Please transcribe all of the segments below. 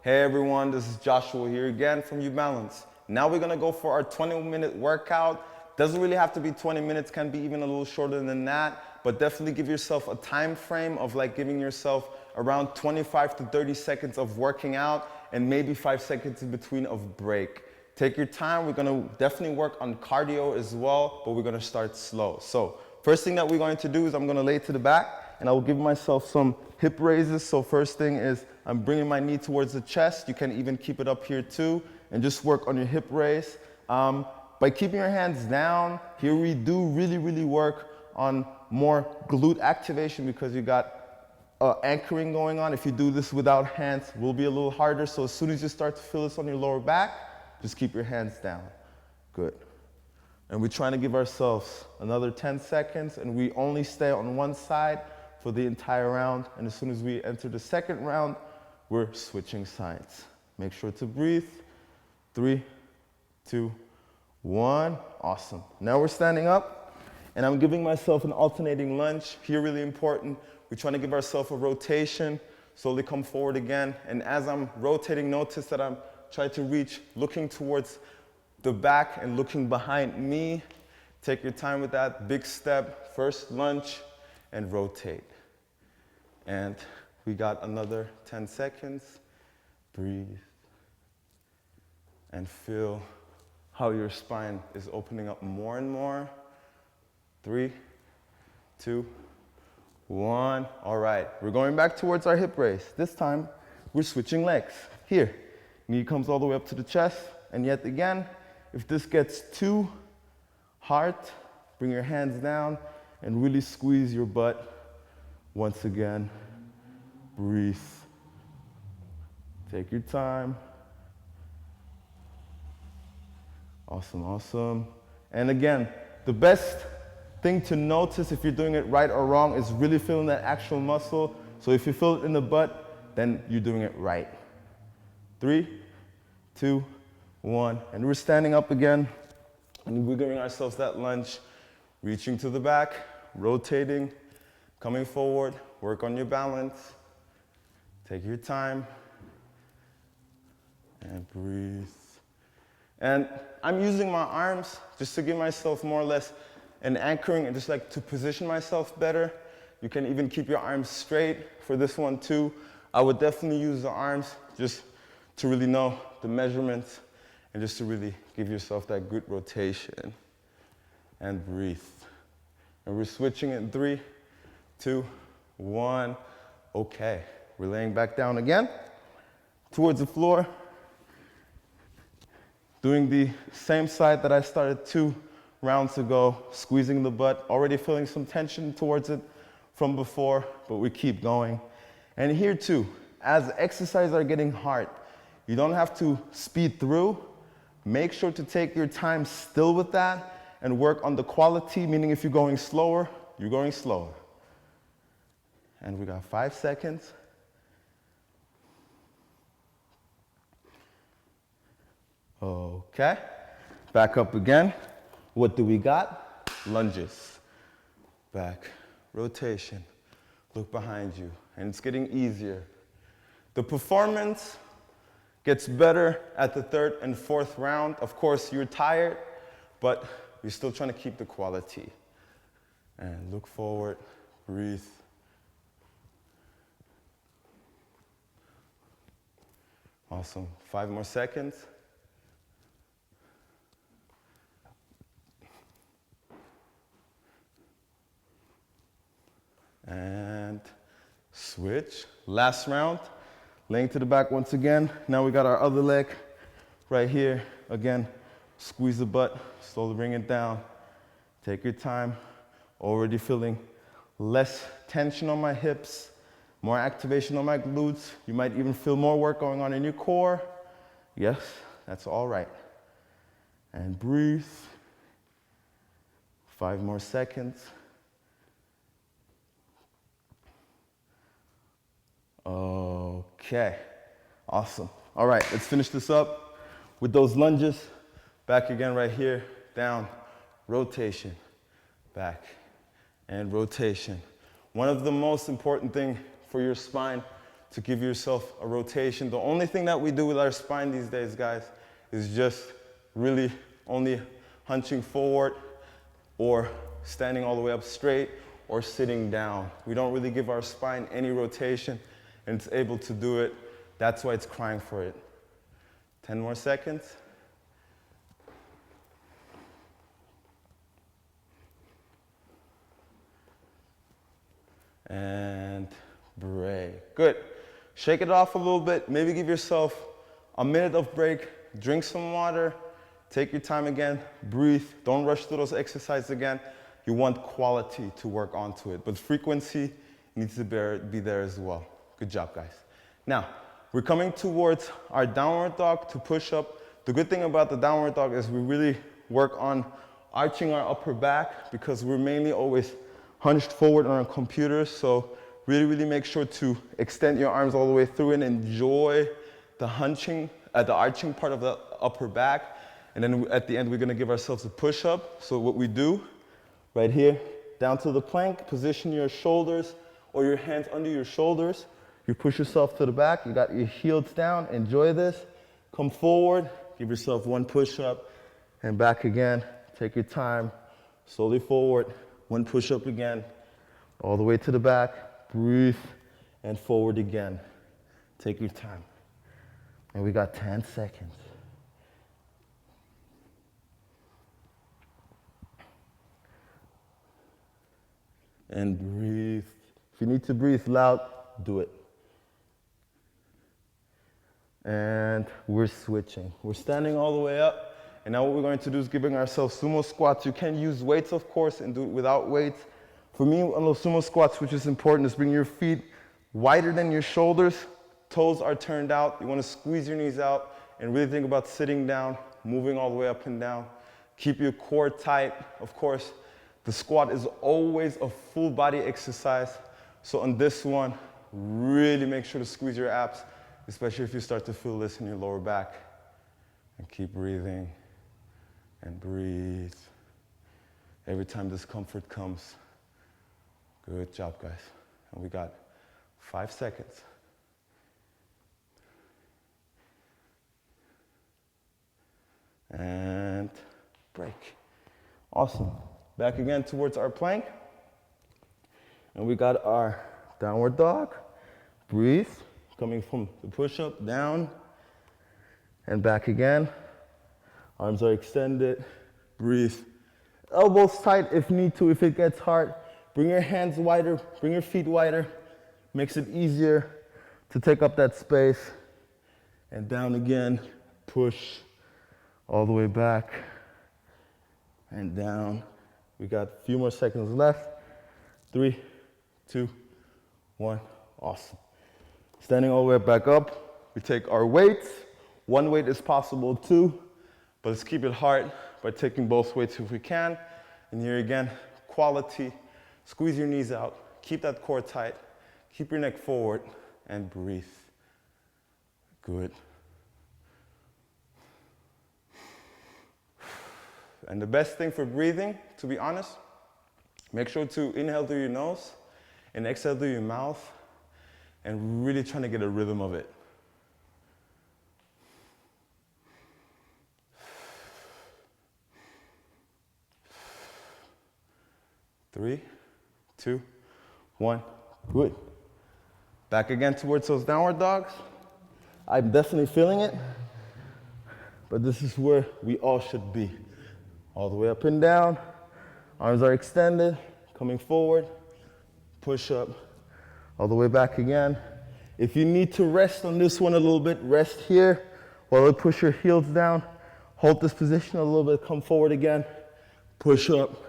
Hey everyone, this is Joshua here again from Yubalance. Now we're gonna go for our 20-minute workout. Doesn't really have to be 20 minutes, can be even a little shorter than that, but definitely give yourself a time frame of like giving yourself around 25 to 30 seconds of working out and maybe 5 seconds in between of break. Take your time. We're gonna definitely work on cardio as well, but we're gonna start slow. So first thing that we're going to do is I'm gonna lay to the back and I will give myself some hip raises. So first thing is I'm bringing my knee towards the chest. You can even keep it up here too and just work on your hip raise. By keeping your hands down, here we do really work on more glute activation because you got anchoring going on. If you do this without hands, it will be a little harder. So as soon as you start to feel this on your lower back, just keep your hands down. Good. And we're trying to give ourselves another 10 seconds and we only stay on one side for the entire round. And as soon as we enter the second round, we're switching sides. Make sure to breathe. 3, 2, 1. Awesome. Now we're standing up and I'm giving myself an alternating lunge. Here, really important. We're trying to give ourselves a rotation. Slowly come forward again. And as I'm rotating, notice that I'm trying to reach, looking towards the back and looking behind me. Take your time with that. Big step, first lunge, and rotate. And we got another 10 seconds. Breathe. And feel how your spine is opening up more and more. 3, 2, 1. All right, we're going back towards our hip raise. This time, we're switching legs. Here, knee comes all the way up to the chest. And yet again, if this gets too hard, bring your hands down and really squeeze your butt. Once again, breathe. Take your time. Awesome, awesome. And again, the best thing to notice if you're doing it right or wrong is really feeling that actual muscle. So if you feel it in the butt, then you're doing it right. 3, 2, 1. And we're standing up again. And we're giving ourselves that lunge, reaching to the back, rotating, coming forward, work on your balance. Take your time and breathe. And I'm using my arms just to give myself more or less an anchoring and just like to position myself better. You can even keep your arms straight for this one too. I would definitely use the arms just to really know the measurements and just to really give yourself that good rotation. And breathe. And we're switching in 3, 2, 1. Okay, we're laying back down again towards the floor. Doing the same side that I started 2 rounds ago, squeezing the butt, already feeling some tension towards it from before, but we keep going. And here too, as exercises are getting hard, you don't have to speed through. Make sure to take your time still with that and work on the quality, meaning if you're going slower, you're going slower. And we got 5 seconds. Okay, back up again. What do we got? Lunges. Back, rotation, look behind you, and it's getting easier. The performance gets better at the 3rd and 4th round. Of course, you're tired, but you're still trying to keep the quality. And look forward, breathe. Awesome, 5 more seconds. And switch. Last round, laying to the back once again. Now we got our other leg right here. Again, squeeze the butt, slowly bring it down. Take your time. Already feeling less tension on my hips, more activation on my glutes. You might even feel more work going on in your core. Yes, that's all right. And breathe. 5 more seconds. Okay, awesome. All right, let's finish this up with those lunges. Back again right here, down, rotation, back, and rotation. One of the most important things for your spine to give yourself a rotation. The only thing that we do with our spine these days, guys, is just really only hunching forward or standing all the way up straight or sitting down. We don't really give our spine any rotation, and it's able to do it. That's why it's crying for it. 10 more seconds. And break. Good. Shake it off a little bit. Maybe give yourself a minute of break. Drink some water. Take your time again. Breathe. Don't rush through those exercises again. You want quality to work onto it, but frequency needs to be there as well. Good job, guys. Now, we're coming towards our downward dog to push up. The good thing about the downward dog is we really work on arching our upper back because we're mainly always hunched forward on our computers. So really make sure to extend your arms all the way through and enjoy the hunching, the arching part of the upper back. And then at the end, we're gonna give ourselves a push-up. So what we do, right here, down to the plank, position your shoulders or your hands under your shoulders. You push yourself to the back, you got your heels down, enjoy this. Come forward, give yourself one push-up, and back again. Take your time, slowly forward, one push-up again, all the way to the back, breathe, and forward again. Take your time. And we got 10 seconds. And breathe. If you need to breathe loud, do it. And we're switching. We're standing all the way up. And now what we're going to do is giving ourselves sumo squats. You can use weights, of course, and do it without weights. For me, on those sumo squats, which is important, is bring your feet wider than your shoulders. Toes are turned out. You want to squeeze your knees out and really think about sitting down, moving all the way up and down. Keep your core tight. Of course, the squat is always a full body exercise. So on this one, really make sure to squeeze your abs, especially if you start to feel this in your lower back. And keep breathing and breathe. Every time discomfort comes. Good job, guys. And we got 5 seconds. And break. Awesome. Back again towards our plank. And we got our downward dog. Breathe. Coming from the push-up, down, and back again. Arms are extended. Breathe. Elbows tight if need to, if it gets hard. Bring your hands wider, bring your feet wider. Makes it easier to take up that space. And down again, push all the way back and down. We got a few more seconds left. 3, 2, 1, awesome. Standing all the way back up, we take our weights. One weight is possible too, but let's keep it hard by taking both weights if we can. And here again, quality. Squeeze your knees out, keep that core tight, keep your neck forward, and breathe. Good. And the best thing for breathing, to be honest, make sure to inhale through your nose and exhale through your mouth, and really trying to get a rhythm of it. Three, 2, 1, good. Back again towards those downward dogs. I'm definitely feeling it, but this is where we all should be. All the way up and down, arms are extended, coming forward, push up, all the way back again. If you need to rest on this one a little bit, rest here while you push your heels down. Hold this position a little bit, come forward again, push up,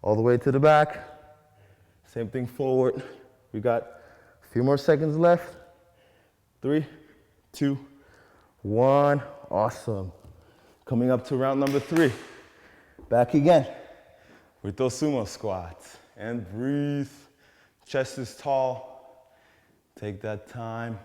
all the way to the back. Same thing forward. We got a few more seconds left. 3, 2, 1, awesome. Coming up to round number 3. Back again with those sumo squats. And breathe. Chest is tall. Take that time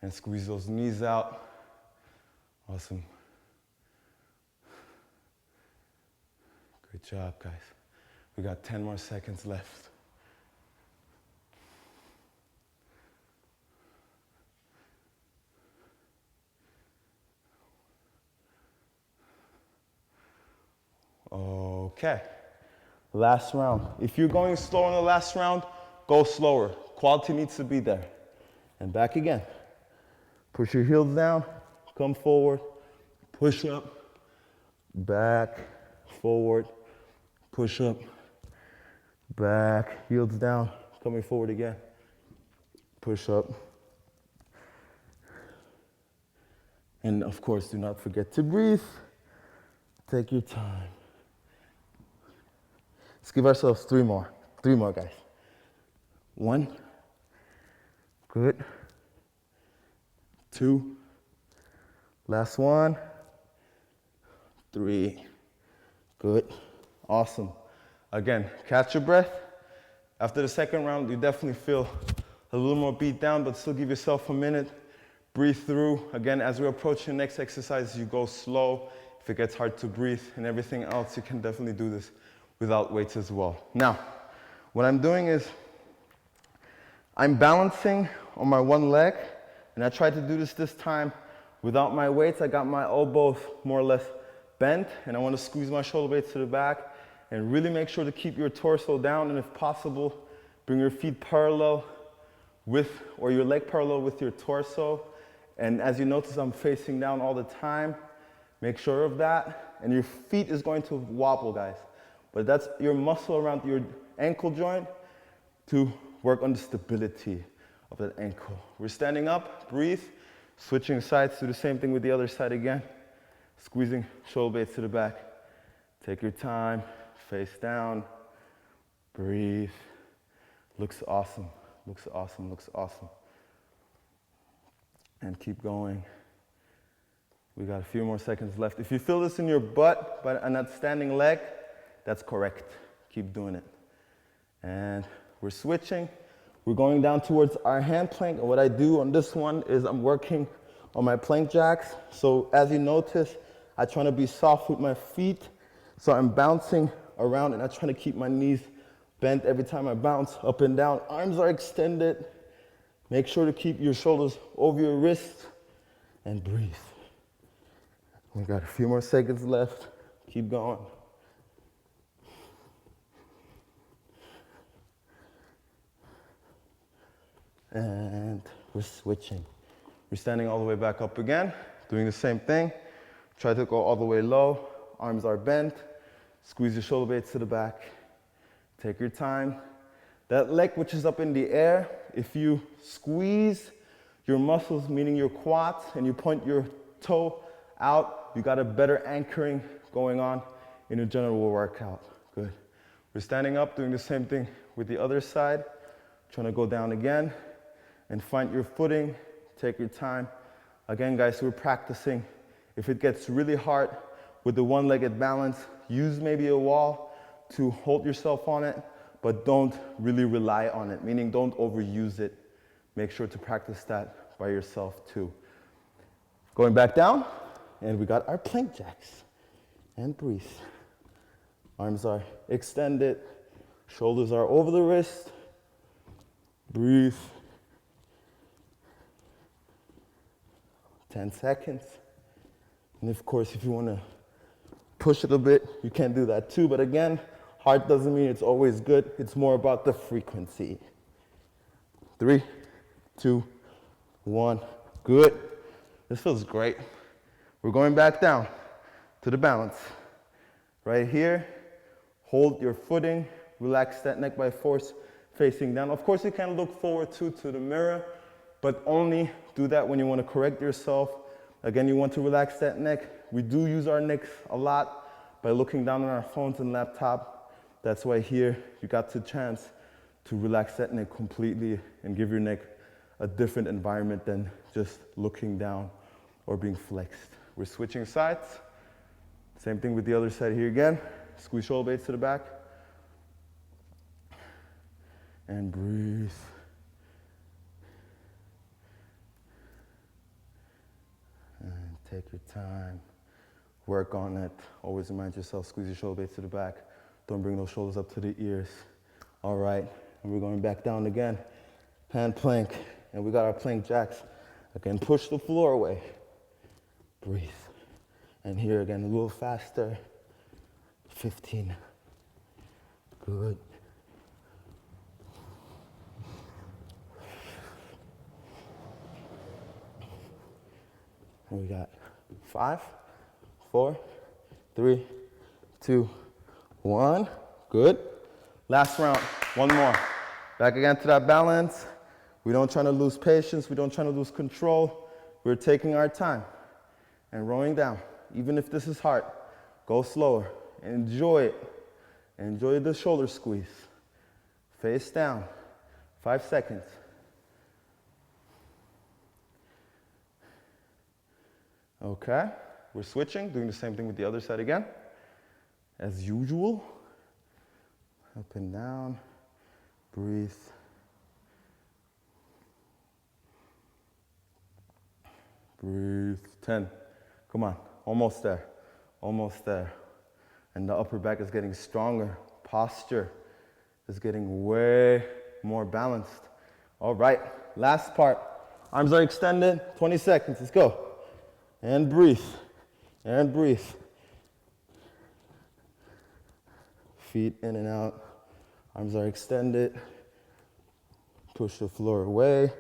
and squeeze those knees out. Awesome. Good job, guys. We got 10 more seconds left. Okay, last round. If you're going slow in the last round, go slower. Quality needs to be there. And back again. Push your heels down, come forward, push up, back, forward, push up, back, heels down, coming forward again, push up. And of course, do not forget to breathe. Take your time. Let's give ourselves three more guys. 1, good. 2, last one. 3, good. Awesome. Again, catch your breath. After the second round, you definitely feel a little more beat down, but still give yourself a minute. Breathe through. Again, as we approach the next exercise, you go slow. If it gets hard to breathe and everything else, you can definitely do this without weights as well. Now, what I'm doing is I'm balancing on my one leg, and I tried to do this time without my weights. I got my elbows more or less bent, and I want to squeeze my shoulder blades to the back and really make sure to keep your torso down, and if possible, bring your feet parallel or your leg parallel with your torso. And as you notice, I'm facing down all the time. Make sure of that. And your feet is going to wobble, guys. But that's your muscle around your ankle joint to work on the stability of that ankle. We're standing up, breathe, switching sides, do the same thing with the other side again. Squeezing shoulder blades to the back. Take your time, face down, breathe. Looks awesome, looks awesome, looks awesome. And keep going. We got a few more seconds left. If you feel this in your butt, but on that standing leg, that's correct. Keep doing it. And we're switching. We're going down towards our hand plank. And what I do on this one is I'm working on my plank jacks. So as you notice, I try to be soft with my feet. So I'm bouncing around and I try to keep my knees bent every time I bounce up and down. Arms are extended. Make sure to keep your shoulders over your wrists and breathe. We got a few more seconds left. Keep going. And we're switching. We're standing all the way back up again, doing the same thing. Try to go all the way low. Arms are bent. Squeeze your shoulder blades to the back. Take your time. That leg which is up in the air, if you squeeze your muscles, meaning your quads, and you point your toe out, you got a better anchoring going on in a general workout. Good. We're standing up, doing the same thing with the other side. Trying to go down again and find your footing. Take your time. Again, guys, we're practicing. If it gets really hard with the one-legged balance, use maybe a wall to hold yourself on it, but don't really rely on it, meaning don't overuse it. Make sure to practice that by yourself too. Going back down, and we got our plank jacks. And breathe. Arms are extended, shoulders are over the wrist. Breathe. 10 seconds. And of course, if you want to push it a bit, you can do that too. But again, hard doesn't mean it's always good. It's more about the frequency. 3, 2, 1. Good. This feels great. We're going back down to the balance. Right here, hold your footing. Relax that neck by force, facing down. Of course, you can look forward to the mirror, but only do that when you want to correct yourself. Again, you want to relax that neck. We do use our necks a lot by looking down on our phones and laptop. That's why here you got the chance to relax that neck completely and give your neck a different environment than just looking down or being flexed. We're switching sides. Same thing with the other side here again. Squeeze shoulder blades to the back. And breathe. And take your time. Work on it. Always remind yourself, squeeze your shoulder blades to the back. Don't bring those shoulders up to the ears. All right, and we're going back down again. Hand plank, and we got our plank jacks. Again, push the floor away. Breathe. And here again, a little faster. 15 Good. And we got 5, 4, 3, 2, 1. Good. Last round. One more. Back again to that balance. We don't try to lose patience. We don't try to lose control. We're taking our time and rowing down. Even if this is hard, go slower. Enjoy it. Enjoy the shoulder squeeze. Face down. 5 seconds. Okay, we're switching, doing the same thing with the other side again. As usual. Up and down. Breathe. Breathe. 10. Come on, almost there. Almost there. And the upper back is getting stronger. Posture is getting way more balanced. All right, last part. Arms are extended, 20 seconds, let's go. And breathe, and breathe. Feet in and out, arms are extended. Push the floor away.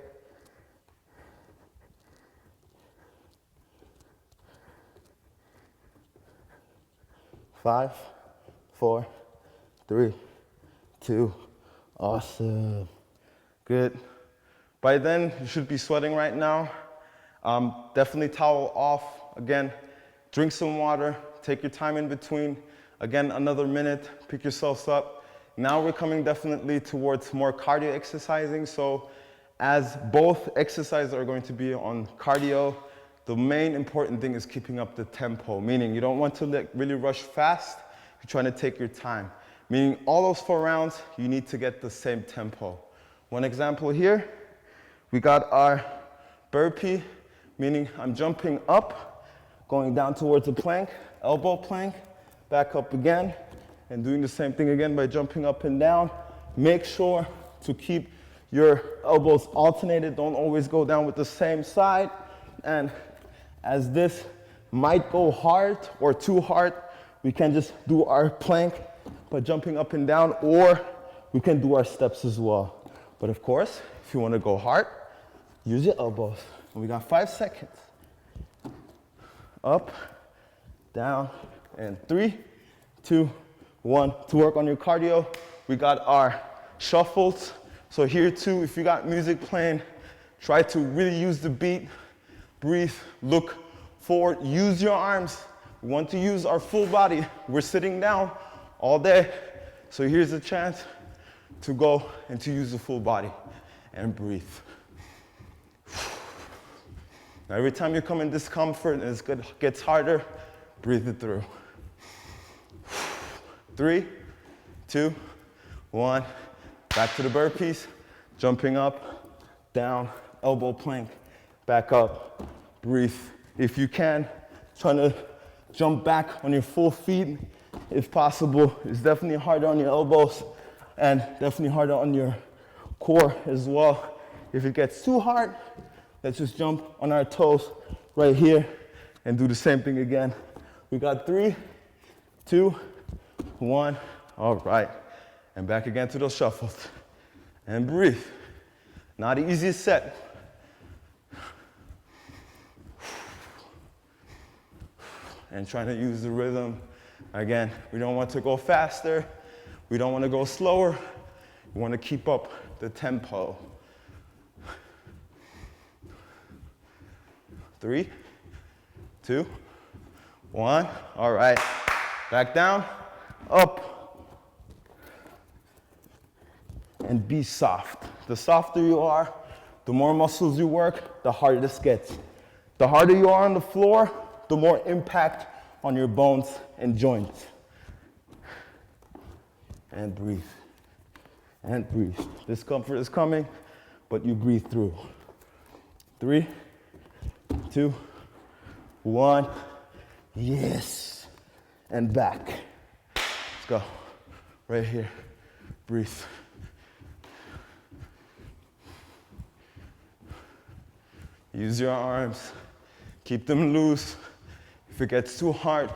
Five, 4, 3, 2, awesome. Good. By then, you should be sweating right now. Definitely towel off. Again, drink some water, take your time in between. Again, another minute, pick yourselves up. Now we're coming definitely towards more cardio exercising. So as both exercises are going to be on cardio, the main important thing is keeping up the tempo, meaning you don't want to really rush fast. You're trying to take your time, meaning all those 4 rounds, you need to get the same tempo. One example here, we got our burpee, meaning I'm jumping up, going down towards a plank, elbow plank, back up again, and doing the same thing again by jumping up and down. Make sure to keep your elbows alternated. Don't always go down with the same side. And as this might go hard or too hard, we can just do our plank by jumping up and down, or we can do our steps as well. But of course, if you want to go hard, use your elbows. And we got 5 seconds. Up, down, and 3, 2, 1. To work on your cardio, we got our shuffles. So here too, if you got music playing, try to really use the beat. Breathe, look forward, use your arms. We want to use our full body. We're sitting down all day. So here's a chance to go and to use the full body and breathe. Now every time you come in discomfort and it gets harder, breathe it through. 3, 2, 1. Back to the burpees. Jumping up, down, elbow plank, back up, breathe. If you can, trying to jump back on your full feet if possible. It's definitely harder on your elbows and definitely harder on your core as well. If it gets too hard, let's just jump on our toes right here and do the same thing again. We got 3, 2, 1. All right. And back again to those shuffles. And breathe. Not the easiest set. And trying to use the rhythm. Again, we don't want to go faster. We don't want to go slower. We want to keep up the tempo. 3, 2, 1. All right. Back down, up. And be soft. The softer you are, the more muscles you work, the harder this gets. The harder you are on the floor, the more impact on your bones and joints. And breathe. And breathe. Discomfort is coming, but you breathe through. 3, 2, 1. Yes. And back. Let's go. Right here. Breathe. Use your arms. Keep them loose. If it gets too hard,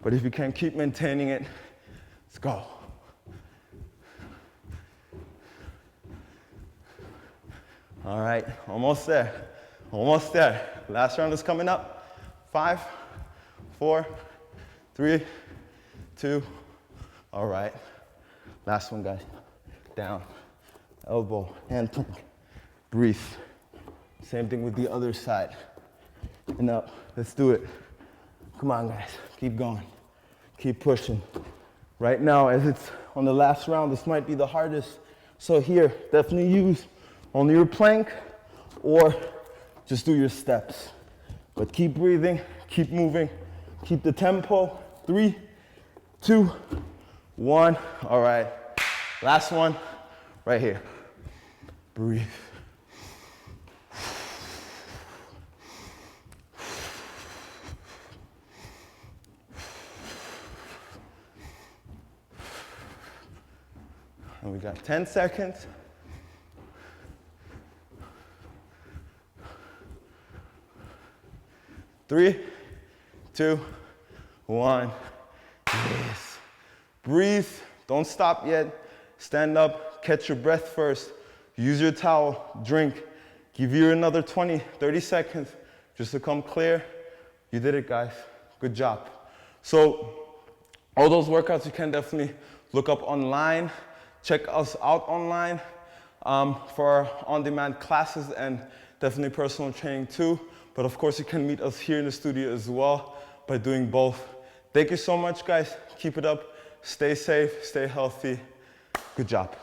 but if you can keep maintaining it, let's go. All right, almost there. Almost there. Last round is coming up. 5, 4, 3, 2. All right. Last one, guys. Down, elbow, hand plank. Breathe. Same thing with the other side. And up. Let's do it. Come on, guys. Keep going. Keep pushing. Right now, as it's on the last round, this might be the hardest. So here, definitely use only your plank or just do your steps. But keep breathing, keep moving, keep the tempo. 3, 2, 1. All right. Last one, right here. Breathe. And we got 10 seconds. Three, 2, 1. Yes. Breathe. Don't stop yet. Stand up. Catch your breath first. Use your towel. Drink. Give you another 20, 30 seconds just to come clear. You did it, guys. Good job. So all those workouts you can definitely look up online. Check us out online for our on-demand classes and definitely personal training too. But of course, you can meet us here in the studio as well by doing both. Thank you so much, guys. Keep it up. Stay safe, stay healthy. Good job.